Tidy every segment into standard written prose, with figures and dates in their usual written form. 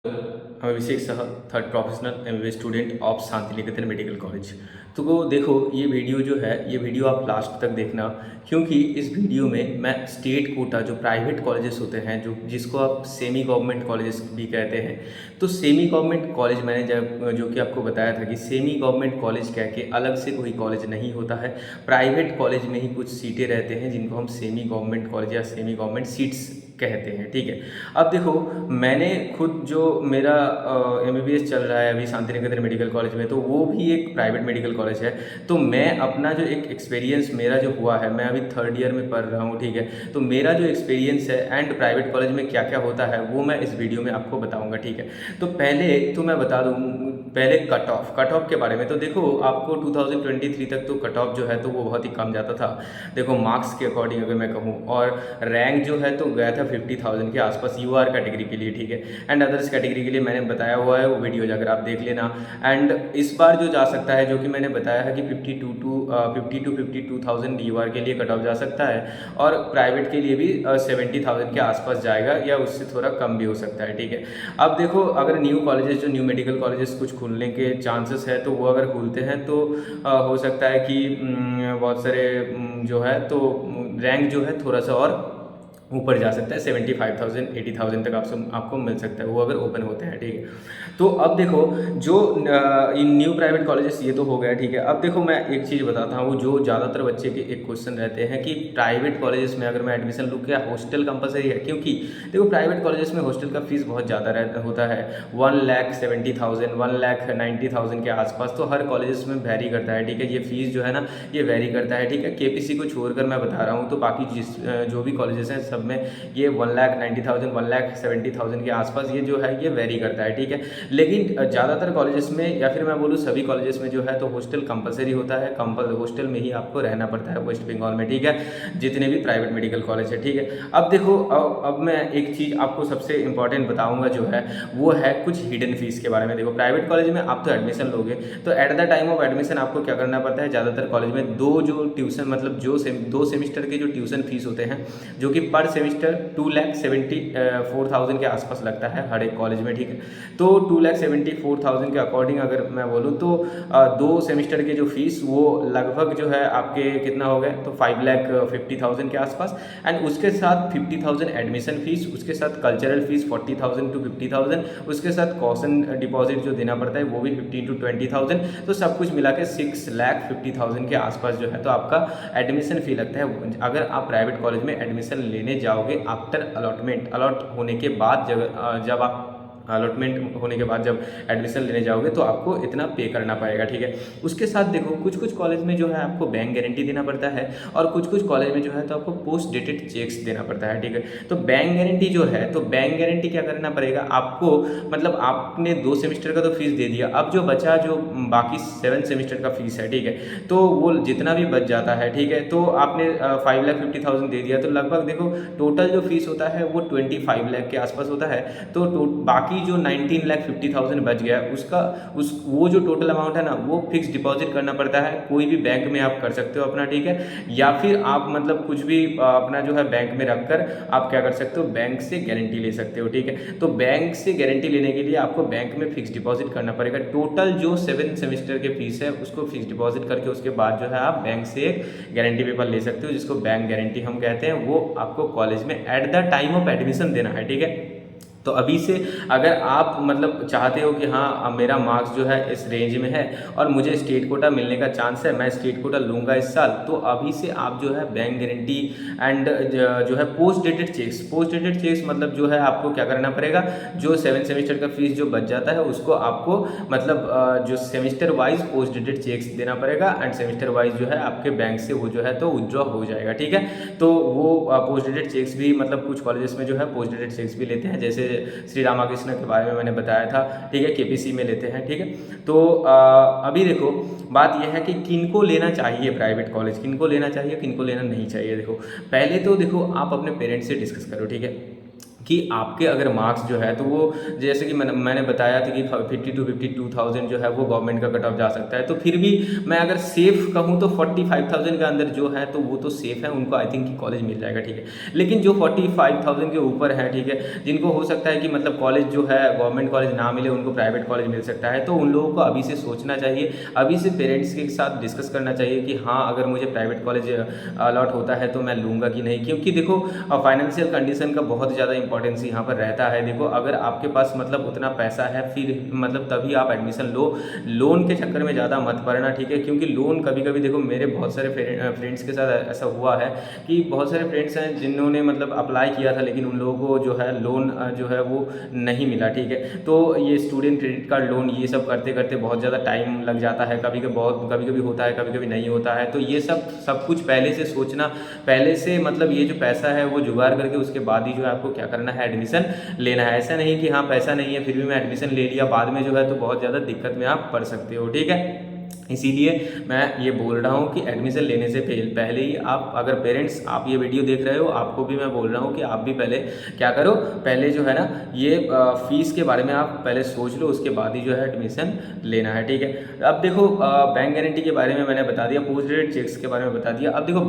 Abhishek Sah, third professional MBBS student of Shanti Niketan medical college. तो वो देखो, ये वीडियो जो है, ये वीडियो आप लास्ट तक देखना, क्योंकि इस वीडियो में मैं स्टेट कोटा जो प्राइवेट कॉलेजेस होते हैं, जो जिसको आप सेमी गवर्नमेंट कॉलेजेस भी कहते हैं, तो सेमी गवर्नमेंट कॉलेज मैंने जब जो कि आपको बताया था कि सेमी गवर्नमेंट कॉलेज कह के अलग से कोई कॉलेज नहीं होता है। प्राइवेट कॉलेज में ही कुछ सीटें रहते हैं जिनको हम सेमी गवर्नमेंट कॉलेज या सेमी गवर्नमेंट सीट्स कहते हैं, ठीक है। अब देखो, मैंने खुद जो मेरा एमबीबीएस चल रहा है अभी शांति निकेतन मेडिकल कॉलेज में, तो वो भी एक प्राइवेट मेडिकल कॉलेज है। तो मैं अपना जो एक एक्सपीरियंस मेरा जो हुआ है, मैं अभी थर्ड ईयर में पढ़ रहा हूँ, ठीक है। तो मेरा जो एक्सपीरियंस है एंड प्राइवेट कॉलेज में क्या क्या होता है वो मैं इस वीडियो में आपको बताऊँगा, ठीक है। तो पहले तो मैं बता दूँ, पहले कट ऑफ के बारे में। तो देखो, आपको 2023 तक तो कट ऑफ जो है तो वो बहुत ही कम जाता था, देखो मार्क्स के अकॉर्डिंग अगर मैं कहूँ। और रैंक जो है तो गया था 50,000 के आसपास यूआर कैटेगरी के लिए, ठीक है। एंड अदर्स कैटेगरी के लिए मैंने बताया हुआ है, वो वीडियो जाकर आप देख लेना। एंड इस बार जो जा सकता है, जो कि मैंने बताया है कि 50 to 52,000 यूआर के लिए कट ऑफ जा सकता है, और प्राइवेट के लिए भी 70,000 के आसपास जाएगा, या उससे थोड़ा कम भी हो सकता है, ठीक है। अब देखो, अगर न्यू कॉलेजेस, जो न्यू मेडिकल कॉलेजेस कुछ खुलने के चांसेस है, तो वो अगर खुलते हैं तो हो सकता है कि बहुत सारे जो है तो रैंक जो है थोड़ा सा और ऊपर जा सकता है, 75,000 80,000 तक आपको मिल सकता है, वो अगर ओपन होते हैं, ठीक है। तो अब देखो, जो इन न्यू प्राइवेट कॉलेजेस ये तो हो गया, ठीक है। अब देखो, मैं एक चीज़ बताता हूँ, जो ज़्यादातर बच्चे के एक क्वेश्चन रहते हैं कि प्राइवेट कॉलेजेस में अगर मैं एडमिशन लूँ, क्या हॉस्टल कंपलसरी है? क्योंकि देखो, प्राइवेट कॉलेजेस में हॉस्टल का फीस बहुत ज़्यादा होता है, 1,70,000 1,90,000 के आसपास। तो हर कॉलेजेस में वेरी करता है, ठीक है। ये फीस जो है ना, ये वेरी करता है, ठीक है। केपीसी को छोड़कर मैं बता रहा हूँ, तो बाकी जो भी कॉलेजेस हैं सब में ये 1,90,000 1,70,000 के आसपास ये जो है ये वेरी करता है, ठीक है। लेकिन ज़्यादातर कॉलेजेस में, या फिर मैं बोलूँ सभी कॉलेजेस में जो है तो हॉस्टल कंपलसरी होता है, हॉस्टल में ही आपको रहना पड़ता है वेस्ट बंगाल में, ठीक है, जितने भी प्राइवेट मेडिकल कॉलेज है, ठीक है। अब देखो, अब मैं एक चीज़ आपको सबसे इंपॉर्टेंट बताऊंगा, जो है वो है कुछ हिडन फीस के बारे में। देखो, प्राइवेट कॉलेज में आप तो एडमिशन लोगे, तो at the time of admission आपको क्या करना पड़ता है, ज़्यादातर कॉलेज में जो ट्यूशन, मतलब दो सेमिस्टर के जो ट्यूशन फीस होते हैं, जो कि पर सेमिस्टर 2,74,000 के आसपास लगता है हर एक कॉलेज में, ठीक है। तो 2,74,000 के अकॉर्डिंग अगर मैं बोलूँ तो 2 सेमिस्टर के जो फीस वो लगभग जो है आपके कितना हो गए, तो 5,50,000 के आसपास। एंड उसके साथ 50,000 एडमिशन फीस, उसके साथ कल्चरल फीस 40,000 to 50,000, उसके साथ कॉशन डिपॉजिट जो देना पड़ता है वो भी 15 to 20,000। तो सब कुछ मिला के 6,50,000 के आसपास जो है तो आपका एडमिशन फी लगता है, अगर आप प्राइवेट कॉलेज में एडमिशन लेने जाओगे आफ्टर अलॉट होने के बाद, जब आप अलॉटमेंट होने के बाद जब एडमिशन लेने जाओगे तो आपको इतना पे करना पड़ेगा, ठीक है। उसके साथ देखो, कुछ कॉलेज में जो है आपको बैंक गारंटी देना पड़ता है, और कुछ कॉलेज में जो है तो आपको पोस्ट डेटेड चेक्स देना पड़ता है, ठीक है। तो बैंक गारंटी जो है, तो बैंक गारंटी क्या करना पड़ेगा आपको, मतलब आपने 2 सेमिस्टर का तो फीस दे दिया, अब जो बचा, जो बाकी 7 सेमिस्टर का फीस है, ठीक है, तो वो जितना भी बच जाता है, ठीक है, तो आपने 5,50,000 दे दिया, तो लगभग देखो टोटल जो फीस होता है वो 25 लाख के आसपास होता है। तो बाकी जो 19,50,000 बच गया, वो जो टोटल अमाउंट है ना, वो फिक्स डिपॉजिट करना पड़ता है, कोई भी बैंक में आप कर सकते हो अपना, ठीक है। या फिर आप मतलब कुछ भी अपना जो है बैंक में रखकर आप क्या कर सकते हो, बैंक से गारंटी ले सकते हो, ठीक है। तो बैंक से गारंटी लेने के लिए आपको बैंक में फिक्स डिपॉजिट करना पड़ेगा। टोटल जो 7 सेमिस्टर के फीस है उसको फिक्स डिपॉजिट करके उसके बाद जो है आप बैंक से एक गारंटी पेपर ले सकते हो, जिसको बैंक गारंटी हम कहते हैं। वो आपको कॉलेज में at the time of admission देना है, ठीक है। तो अभी से अगर आप मतलब चाहते हो कि हाँ, अब मेरा मार्क्स जो है इस रेंज में है और मुझे स्टेट कोटा मिलने का चांस है, मैं स्टेट कोटा लूँगा इस साल, तो अभी से आप जो है बैंक गारंटी एंड जो है पोस्ट डेटेड चेक्स मतलब जो है आपको क्या करना पड़ेगा, जो 7 सेमिस्टर का फीस जो बच जाता है उसको आपको मतलब जो semester wise post dated cheques देना पड़ेगा, एंड सेमिस्टर वाइज जो है आपके बैंक से वो जो है तो विड्रॉ हो जाएगा, ठीक है। तो वो पोस्ट डेटेड चेक्स भी, मतलब कुछ कॉलेजेस में जो है पोस्ट डेटेड चेक्स भी लेते हैं, जैसे श्री रामाकृष्ण के बारे में मैंने बताया था, ठीक है, केपीसी में लेते हैं, ठीक है। तो अभी देखो, बात यह है कि किनको लेना चाहिए प्राइवेट कॉलेज, किनको लेना चाहिए, किनको लेना नहीं चाहिए। देखो, पहले तो देखो आप अपने पेरेंट्स से डिस्कस करो, ठीक है। कि आपके अगर मार्क्स जो है तो वो जैसे कि मैंने बताया था कि 50 to 52,000 जो है वो गवर्नमेंट का कट ऑफ जा सकता है। तो फिर भी मैं अगर सेफ़ कहूँ तो 45,000 के अंदर जो है तो वो तो सेफ़ है, उनको आई थिंक कि कॉलेज मिल जाएगा, ठीक है। लेकिन जो 45,000 के ऊपर है, ठीक है, जिनको हो सकता है कि मतलब कॉलेज जो है गवर्नमेंट कॉलेज ना मिले, उनको प्राइवेट कॉलेज मिल सकता है, तो उन लोगों को अभी से सोचना चाहिए, अभी से पेरेंट्स के साथ डिस्कस करना चाहिए कि हाँ, अगर मुझे प्राइवेट कॉलेज अलॉट होता है तो मैं लूँगा कि नहीं। क्योंकि देखो फाइनेंशियल कंडीशन का बहुत ज़्यादा इंपॉर्टेंस यहाँ पर रहता है। देखो अगर आपके पास मतलब उतना पैसा है, फिर मतलब तभी आप एडमिशन लो, लोन के चक्कर में ज़्यादा मत पड़ना, ठीक है। क्योंकि लोन कभी कभी देखो मेरे बहुत सारे फ्रेंड्स के साथ ऐसा हुआ है कि बहुत सारे फ्रेंड्स हैं जिन्होंने मतलब अप्लाई किया था, लेकिन उन लोगों को जो है लोन जो है वो नहीं मिला, ठीक है। तो ये स्टूडेंट क्रेडिट कार्ड लोन ये सब करते करते बहुत ज़्यादा टाइम लग जाता है, कभी कभी होता है, कभी कभी नहीं होता है। तो ये सब कुछ पहले से सोचना, पहले से मतलब ये जो पैसा है वो जुगाड़ करके उसके बाद ही जो है आपको क्या करना है, एडमिशन लेना है। ऐसा नहीं कि हाँ पैसा नहीं है फिर भी मैं एडमिशन ले लिया, बाद में जो है तो बहुत ज़्यादा दिक्कत में आप पड़ सकते हो, ठीक है। इसीलिए मैं ये बोल रहा हूँ कि एडमिशन लेने से पहले ही आप, अगर पेरेंट्स आप ये वीडियो देख रहे हो, आपको भी मैं बोल रहा हूँ कि आप भी पहले क्या करो, पहले जो है ना ये फीस के बारे में आप पहले सोच लो, उसके बाद ही जो है एडमिशन लेना है, ठीक है। अब देखो बैंक गारंटी के बारे में मैंने बता दिया, पोस्ट ग्रेजुएट चेक्स के बारे में बता दिया। अब देखो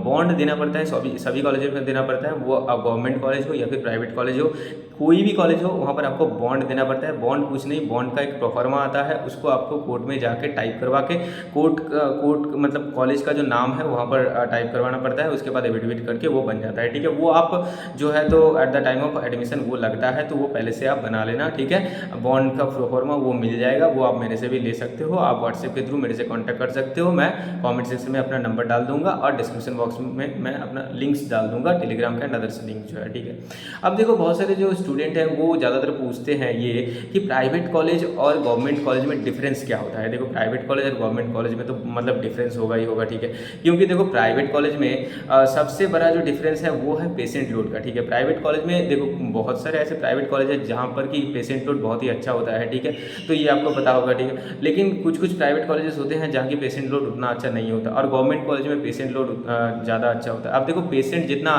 बॉन्ड देना पड़ता है, सभी कॉलेजों में देना पड़ता है, वो गवर्नमेंट कॉलेज हो या फिर प्राइवेट कॉलेज हो, कोई भी कॉलेज हो, वहाँ पर आपको बॉन्ड देना पड़ता है। बॉन्ड कुछ नहीं, बॉन्ड का एक प्रोफार्मा आता है, उसको आपको कोर्ट में जाके टाइप करवा के कोर्ट मतलब कॉलेज का जो नाम है वहाँ पर टाइप करवाना पड़ता है, उसके बाद एफिडेविट करके वो बन जाता है, ठीक है। वो आप जो है तो at the time of admission वो लगता है, तो वो पहले से आप बना लेना, ठीक है। बॉन्ड का प्रोफार्मा वो मिल जाएगा, वो आप मेरे से भी ले सकते हो, आप व्हाट्सएप के थ्रू मेरे से कॉन्टैक्ट कर सकते हो। मैं कॉमेंट सेक्शन में अपना नंबर डाल दूंगा और डिस्क्रिप्शन बॉक्स में मैं अपना लिंक्स डाल दूंगा, टेलीग्राम का अदर्स लिंक जो है, ठीक है। अब देखो बहुत सारे जो स्टूडेंट हैं वो ज़्यादातर पूछते हैं ये कि प्राइवेट कॉलेज और गवर्नमेंट कॉलेज में डिफरेंस क्या होता है। देखो प्राइवेट कॉलेज और गवर्नमेंट कॉलेज में तो मतलब डिफरेंस होगा ही होगा, ठीक है। क्योंकि देखो प्राइवेट कॉलेज में सबसे बड़ा जो डिफरेंस है वो है पेशेंट लोड का, ठीक है। प्राइवेट कॉलेज में देखो बहुत सारे ऐसे प्राइवेट कॉलेज है जहाँ पर कि पेशेंट लोड बहुत ही अच्छा होता है, ठीक है, तो ये आपको पता होगा, ठीक है। लेकिन कुछ प्राइवेट कॉलेजेस होते हैं जहाँ की पेशेंट लोड उतना अच्छा नहीं होता, और गवर्नमेंट कॉलेज में पेशेंट लोड ज़्यादा अच्छा होता है। अब देखो पेशेंट जितना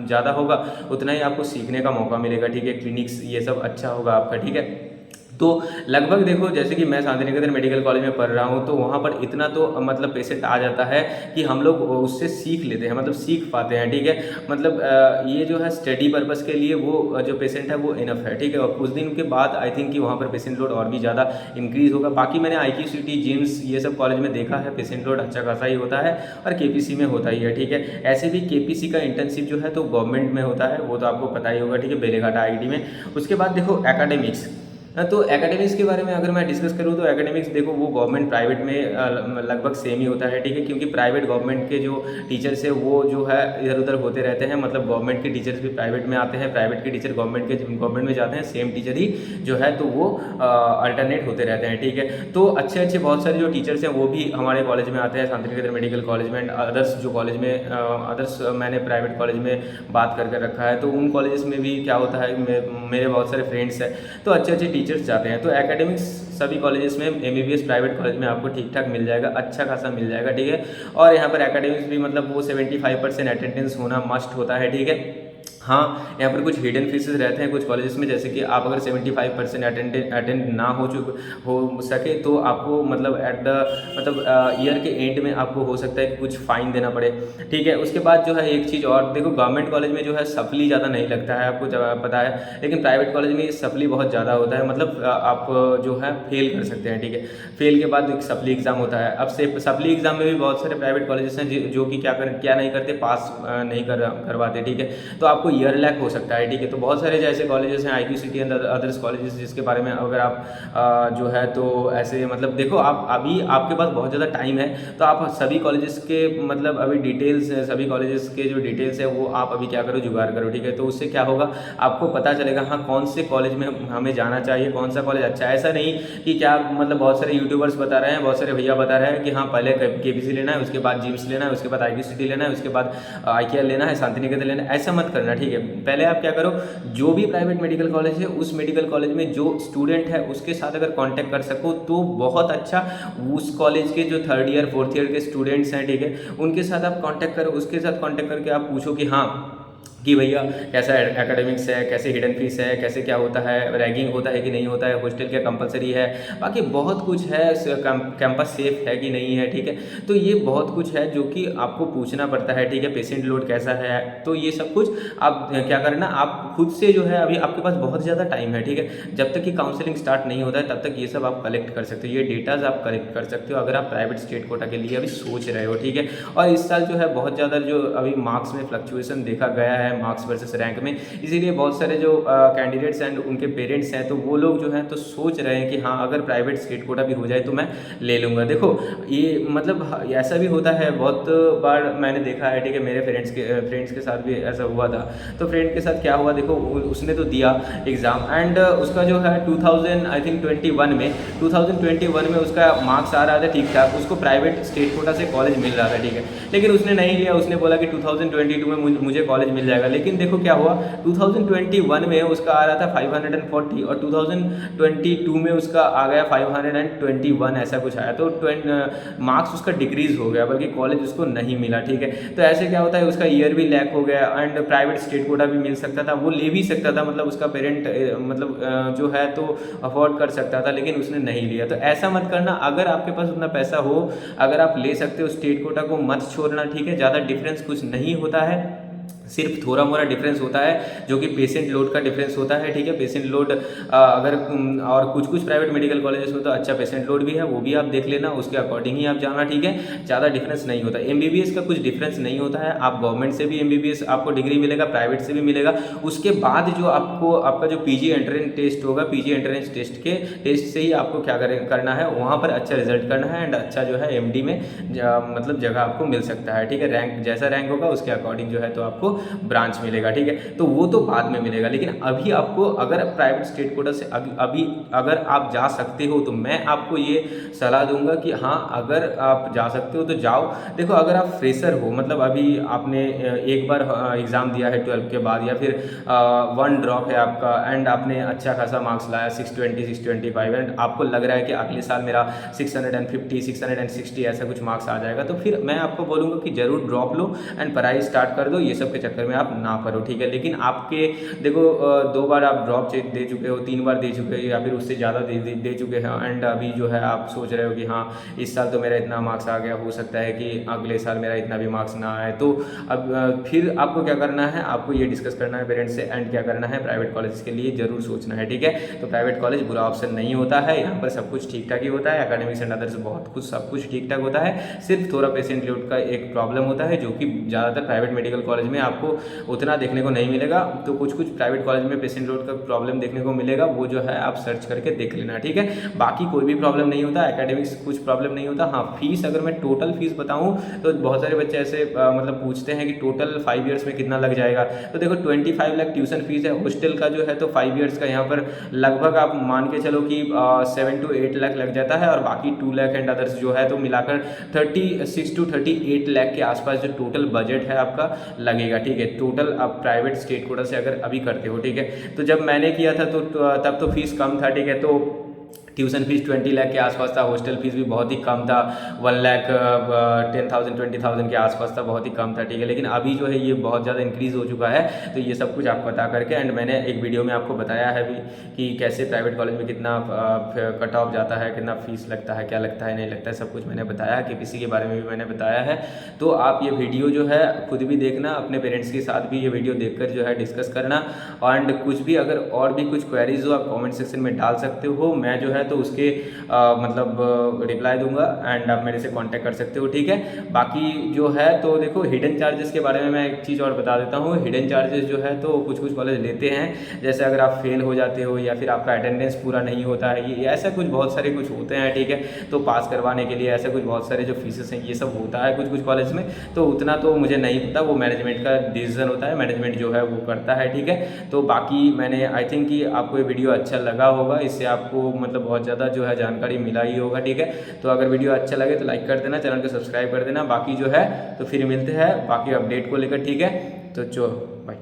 ज़्यादा होगा उतना ही आपको सीखने का मौका मिलेगा, ठीक है, क्लिनिक्स ये सब अच्छा होगा आपका, ठीक है। तो लगभग देखो जैसे कि मैं शांतिनिकेतन मेडिकल कॉलेज में पढ़ रहा हूँ, तो वहाँ पर इतना तो मतलब पेशेंट आ जाता है कि हम लोग उससे सीख लेते हैं, मतलब सीख पाते हैं, ठीक है। मतलब ये जो है स्टडी पर्पज़ के लिए वो जो पेशेंट है वो इनफ है, ठीक है। और कुछ दिन के बाद आई थिंक कि वहाँ पर पेशेंट लोड और भी ज़्यादा इंक्रीज़ होगा। बाकी मैंने IQCT जिम्स ये सब कॉलेज में देखा है, पेशेंट लोड अच्छा खासा ही होता है, और KPC में होता ही है, ठीक है। ऐसे भी KPC का इंटर्नशिप जो है तो गवर्नमेंट में होता है, वो तो आपको पता ही होगा, ठीक है, बेलेघाटा IIT में। उसके बाद देखो एकेडमिक्स, तो एकेडमिक्स के बारे में अगर मैं डिस्कस करूँ तो एकेडमिक्स देखो वो गवर्नमेंट प्राइवेट में लगभग सेम ही होता है, ठीक है। क्योंकि प्राइवेट गवर्नमेंट के जो टीचर्स है वो जो है इधर उधर होते रहते हैं, मतलब गवर्नमेंट के टीचर्स भी प्राइवेट में आते हैं, प्राइवेट के टीचर गवर्नमेंट में जाते हैं, सेम टीचर ही जो है तो वो अल्टरनेट होते रहते हैं, ठीक है। तो अच्छे बहुत सारे जो टीचर्स हैं वो भी हमारे कॉलेज में आते हैं, शांतिनिकेतन मेडिकल कॉलेज में। अदर्स जो कॉलेज में अदर्स मैंने प्राइवेट कॉलेज में बात कर रखा है, तो उन कॉलेज में भी क्या होता है, मेरे बहुत सारे फ्रेंड्स हैं, तो अच्छे टीचर्स जाते हैं। तो एकेडमिक्स सभी कॉलेजेस में MBBS प्राइवेट कॉलेज में आपको ठीक ठाक मिल जाएगा, अच्छा खासा मिल जाएगा, ठीक है। और यहाँ पर एकेडमिक्स भी मतलब वो 75% अटेंडेंस होना मस्ट होता है, ठीक है। हाँ, यहाँ पर कुछ हिडन फीसेस रहते हैं कुछ कॉलेजेस में, जैसे कि आप अगर 75% अटेंड ना हो सके तो आपको मतलब ईयर के एंड में आपको हो सकता है कि कुछ फ़ाइन देना पड़े, ठीक है। उसके बाद जो है एक चीज़ और देखो, गवर्नमेंट कॉलेज में जो है सप्ली ज़्यादा नहीं लगता है, आपको पता है, लेकिन प्राइवेट कॉलेज में सप्ली बहुत ज़्यादा होता है, मतलब आप जो है फेल कर सकते हैं, ठीक है। फेल के बाद एक सप्ली एग्ज़ाम होता है। अब से सप्ली एग्ज़ाम में भी बहुत सारे प्राइवेट कॉलेजेस हैं जो कि क्या नहीं करते, पास नहीं करवाते, ठीक है। तो आपको ईयर लैक हो सकता है, ठीक है। तो बहुत सारे जैसे कॉलेजेस हैं IQCT एंड अदर्स कॉलेजेस, जिसके बारे में अगर आप जो है तो ऐसे मतलब देखो, आप अभी आपके पास बहुत ज़्यादा टाइम है, तो आप सभी कॉलेजेस के मतलब अभी डिटेल्स, सभी कॉलेजेस के जो डिटेल्स है वो आप अभी क्या करो, जुगाड़ करो, ठीक है। तो उससे क्या होगा, आपको पता चलेगा हाँ कौन से कॉलेज में हमें जाना चाहिए, कौन सा कॉलेज अच्छा है। ऐसा नहीं कि क्या मतलब बहुत सारे यूट्यूबर्स बता रहे हैं, बहुत सारे भैया बता रहे हैं कि हाँ पहले KPC लेना है, उसके बाद जिम्स लेना है, उसके बाद IQCT लेना है, उसके बाद IKL लेना है, शांतिनिकेतन लेना है, ऐसा मत करना, ठीक है। पहले आप क्या करो, जो भी प्राइवेट मेडिकल कॉलेज है उस मेडिकल कॉलेज में जो स्टूडेंट है उसके साथ अगर कांटेक्ट कर सको तो बहुत अच्छा। उस कॉलेज के जो 3rd ईयर 4th ईयर के स्टूडेंट्स हैं, ठीक है, उनके साथ आप कांटेक्ट करो, उसके साथ कांटेक्ट करके आप पूछो कि हाँ कि भैया कैसा एकेडमिक्स है, कैसे हिडन फीस है, कैसे क्या होता है, रैगिंग होता है कि नहीं होता है, हॉस्टल क्या कंपलसरी है, बाकी बहुत कुछ है, कैंपस सेफ है कि नहीं है, ठीक है। तो ये बहुत कुछ है जो कि आपको पूछना पड़ता है, ठीक है। पेशेंट लोड कैसा है, तो ये सब कुछ आप क्या करना, आप खुद से जो है, अभी आपके पास बहुत ज़्यादा टाइम है, ठीक है। जब तक कि काउंसलिंग स्टार्ट नहीं होता है तब तक ये सब आप कलेक्ट कर सकते हो, ये डेटाज आप कलेक्ट कर सकते हो अगर आप प्राइवेट स्टेट कोटा के लिए अभी सोच रहे हो, ठीक है। और इस साल जो है बहुत ज़्यादा जो अभी मार्क्स में फ्लक्चुएसन देखा गया है, मार्क्स वर्सेस रैंक में, इसीलिए बहुत सारे जो कैंडिडेट्स एंड उनके पेरेंट्स हैं तो वो लोग जो हैं तो सोच रहे हैं कि हाँ अगर प्राइवेट स्टेट कोटा भी हो जाए तो मैं ले लूँगा। देखो ये मतलब ऐसा भी होता है, बहुत बार मैंने देखा है, ठीक है। मेरे फ्रेंड्स के साथ भी ऐसा हुआ था। तो फ्रेंड के साथ क्या हुआ, देखो उसने तो दिया एग्ज़ाम एंड उसका जो है 2021 में उसका मार्क्स आ रहा था ठीक ठाक, उसको प्राइवेट स्टेट कोटा से कॉलेज मिल रहा था, ठीक है। लेकिन उसने नहीं लिया, उसने बोला कि 2022 में मुझे कॉलेज मिल जाएगा। लेकिन देखो क्या हुआ, 2021 में उसका आ रहा था 540 और 2022 में उसका आ गया 521, ऐसा कुछ आया। तो मार्क्स उसका डिक्रीज हो गया, बल्कि कॉलेज उसको नहीं मिला, ठीक है। तो ऐसे क्या होता है, उसका ईयर भी लैक हो गया एंड प्राइवेट स्टेट कोटा भी मिल सकता था, वो ले भी सकता था, मतलब उसका पेरेंट मतलब जो है तो अफोर्ड कर सकता था, लेकिन उसने नहीं लिया। तो ऐसा मत करना, अगर आपके पास उतना पैसा हो, अगर आप ले सकते हो स्टेट कोटा को मत छोड़ना, ठीक है। ज़्यादा डिफरेंस कुछ नहीं होता है, सिर्फ थोड़ा मोड़ा डिफरेंस होता है जो कि पेशेंट लोड का डिफरेंस होता है, ठीक है। पेशेंट लोड अगर और कुछ प्राइवेट मेडिकल कॉलेजेस में तो अच्छा पेशेंट लोड भी है, वो भी आप देख लेना, उसके अकॉर्डिंग ही आप जाना, ठीक है। ज़्यादा डिफरेंस नहीं होता। एमबीबीएस का कुछ डिफरेंस नहीं होता है, आप गवर्नमेंट से भी एमबीबीएस आपको डिग्री मिलेगा, प्राइवेट से भी मिलेगा। उसके बाद जो आपका जो पीजी एंट्रेंस टेस्ट होगा, पीजी एंट्रेंस टेस्ट के टेस्ट से ही आपको क्या करना है, वहाँ पर अच्छा रिजल्ट करना है एंड अच्छा जो है एमडी में मतलब जगह आपको मिल सकता है, ठीक है। रैंक जैसा रैंक होगा उसके अकॉर्डिंग जो है तो आपको ब्रांच मिलेगा, ठीक है। तो वो तो बाद में मिलेगा, लेकिन अभी आपको अगर प्राइवेट स्टेट कोटा से अभी अगर आप जा सकते हो तो मैं आपको ये सलाह दूंगा कि हाँ अगर आप जा सकते हो तो जाओ। देखो अगर आप फ्रेशर हो, मतलब अभी आपने एक बार एग्ज़ाम दिया है 12 के बाद, या फिर 1 ड्रॉप है आपका एंड आपने अच्छा खासा मार्क्स लाया 620 625 एंड आपको लग रहा है कि अगले साल मेरा 650 660 ऐसा कुछ मार्क्स आ जाएगा, तो फिर मैं आपको बोलूँगा कि ज़रूर ड्रॉप लो एंड पढ़ाई स्टार्ट कर दो, ये सब के चक्कर में आप ना पढ़ो, ठीक है। लेकिन आपके देखो 2 बार आप ड्रॉप दे चुके हो, 3 बार दे चुके हो, या फिर उससे ज़्यादा दे चुके हैं एंड अभी जो है आप सोच रहे हो कि हाँ इस साल तो मेरा इतना मार्क्स आ गया, हो सकता है कि अगले साल मेरा इतना भी मार्क्स ना आए। तो अब फिर आपको क्या करना है, आपको ये डिस्कस करना है पेरेंट्स से एंड क्या करना है, प्राइवेट कॉलेज के लिए ज़रूर सोचना है, ठीक है। तो प्राइवेट कॉलेज बुरा ऑप्शन नहीं होता है, यहाँ पर सब कुछ ठीक ठाक ही होता है, एकेडमिक्स एंड अदर्स बहुत कुछ सब कुछ ठीक ठाक होता है। सिर्फ थोड़ा पेशेंट लोड का एक प्रॉब्लम होता है जो कि ज़्यादातर प्राइवेट मेडिकल कॉलेज में आपको उतना देखने को नहीं मिलेगा। तो कुछ प्राइवेट कॉलेज में पेशेंट लोड का प्रॉब्लम देखने को मिलेगा, वो जो है आप सर्च करके देख लेना, ठीक है। बाकी कोई भी प्रॉब्लम नहीं होता, एकेडमिक्स कुछ प्रॉब्लम नहीं होता। हाँ फीस, अगर मैं टोटल फीस बताऊँ तो बहुत सारे बच्चे ऐसे मतलब पूछते हैं कि टोटल 5 ईयर्स में कितना लग जाएगा। तो देखो 25 लाख ट्यूशन फीस है, हॉस्टल का जो है तो 5 ईयर्स का यहाँ पर लगभग आप मान के चलो कि 7 to 8 लाख लग जाता है, और बाकी 2 लाख एंड अदर्स जो है तो मिलाकर 36 to 38 लाख के आसपास जो टोटल बजट है आपका लगेगा, ठीक है। टोटल आप प्राइवेट स्टेट कोटा से अगर अभी करते हो, ठीक है। तो जब मैंने किया था तो तब तो फीस कम था, ठीक है। तो ट्यूशन फीस 20 लाख के आसपास था, हॉस्टल फीस भी बहुत ही कम था, 1,10,000 20,000 के आसपास था, बहुत ही कम था, ठीक है। लेकिन अभी जो है ये बहुत ज़्यादा इंक्रीज़ हो चुका है। तो ये सब कुछ आपको बता करके एंड मैंने एक वीडियो में आपको बताया है भी कि कैसे प्राइवेट कॉलेज में कितना कट ऑफ जाता है, कितना फीस लगता है, क्या लगता है नहीं लगता है, सब कुछ मैंने बताया। KPC के बारे में भी मैंने बताया है। तो आप ये वीडियो जो है खुद भी देखना, अपने पेरेंट्स के साथ भी ये वीडियो देखकर जो है डिस्कस करना, एंड कुछ भी अगर और भी कुछ क्वेरीज हो आप कमेंट सेक्शन में डाल सकते हो, मैं जो है तो उसके मतलब रिप्लाई दूंगा एंड आप मेरे से कांटेक्ट कर सकते हो, ठीक है। बाकी जो है तो देखो हिडन चार्जेस के बारे में मैं एक चीज़ और बता देता हूँ। हिडन चार्जेस जो है तो कुछ कॉलेज लेते हैं, जैसे अगर आप फेल हो जाते हो या फिर आपका अटेंडेंस पूरा नहीं होता है, ये ऐसा कुछ बहुत सारे कुछ होते हैं, ठीक है। तो पास करवाने के लिए ऐसा कुछ बहुत सारे जो फीसेस हैं ये सब होता है कुछ कॉलेज में। तो उतना तो मुझे नहीं पता, वो मैनेजमेंट का डिसीजन होता है, मैनेजमेंट जो है वो करता है, ठीक है। तो बाकी मैंने आई थिंक कि आपको ये वीडियो अच्छा लगा होगा, इससे आपको मतलब बहुत ज़्यादा जो है जानकारी मिला ही होगा, ठीक है। तो अगर वीडियो अच्छा लगे तो लाइक कर देना, चैनल को सब्सक्राइब कर देना। बाकी जो है तो फिर मिलते हैं बाकी अपडेट को लेकर, ठीक है। तो चलो बाय।